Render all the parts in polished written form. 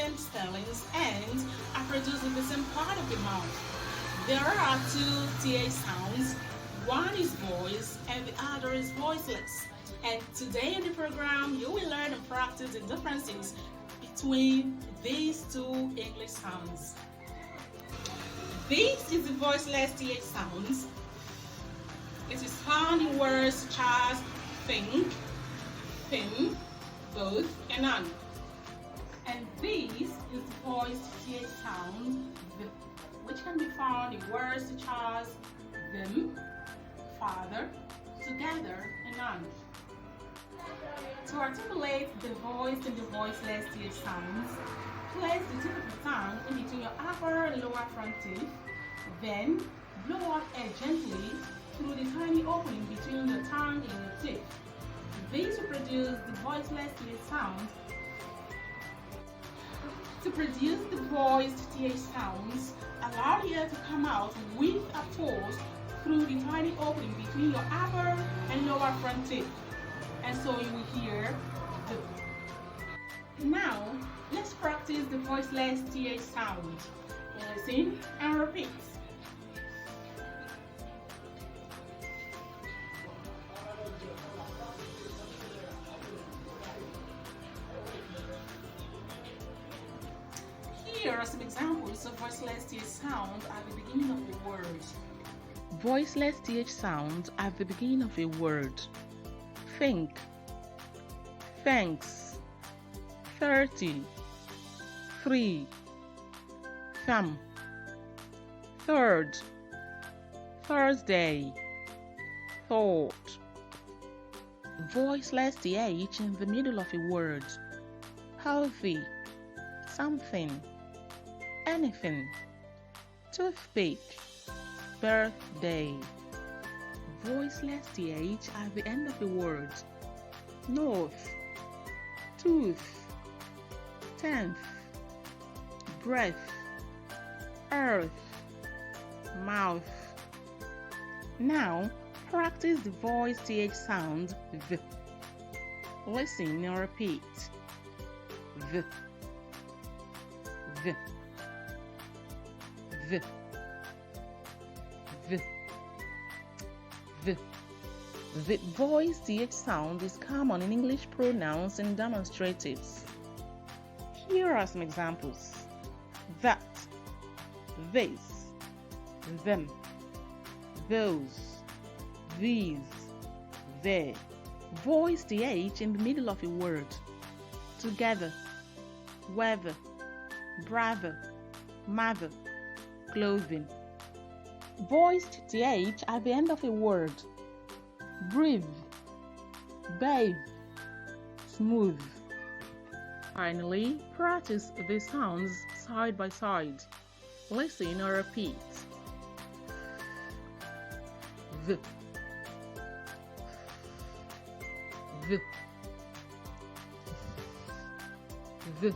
same spellings and are produced in the same part of the mouth. There are two TH sounds. One is voice and the other is voiceless. And today in the program, you will learn and practice the differences between these two English sounds. This is the voiceless TH sounds. It is found in words such as think, thin, both, and none. And this is the voiced TH sound, which can be found in words such as them, father, together, and none. To articulate the voiced and the voiceless TH sounds, place the tip of the tongue in between your upper and lower front teeth, then blow out air gently through the tiny opening between your tongue and your teeth. This will produce the voiceless TH sound. To produce the voiced TH sounds, allow the air to come out with a force through the tiny opening between your upper and lower front teeth. And so you will hear the. Now, let's practice the voiceless TH sound. Listen and repeat. Here are some examples of voiceless TH sound at the beginning of a word. Voiceless TH sound at the beginning of a word. Think, thanks, 30, 3, thumb, third, Thursday, thought. Voiceless TH in the middle of a word. Healthy, something, anything, toothpick, birthday. Voiceless TH at the end of a word. North, tooth, 10th, breath, earth, mouth. Now, practice the voice TH sound V. Listen and repeat. V, V, V, V. The voice TH sound is common in English pronouns and demonstratives. Here are some examples. That, this, them, those, these, they. Voice TH in the middle of a word. Together, weather, brother, mother, clothing. Voiced TH at the end of a word. Breathe, bathe, smooth. Finally, practice the sounds side by side. Listen or repeat. V, V, V,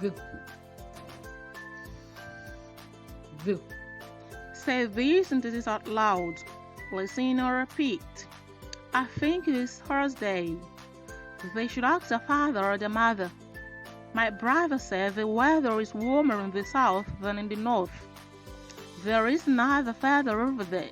V, V. Say these sentences out loud. Listen or repeat. I think it is Thursday. They should ask the father or the mother. My brother said the weather is warmer in the south than in the north. There is neither feather over there.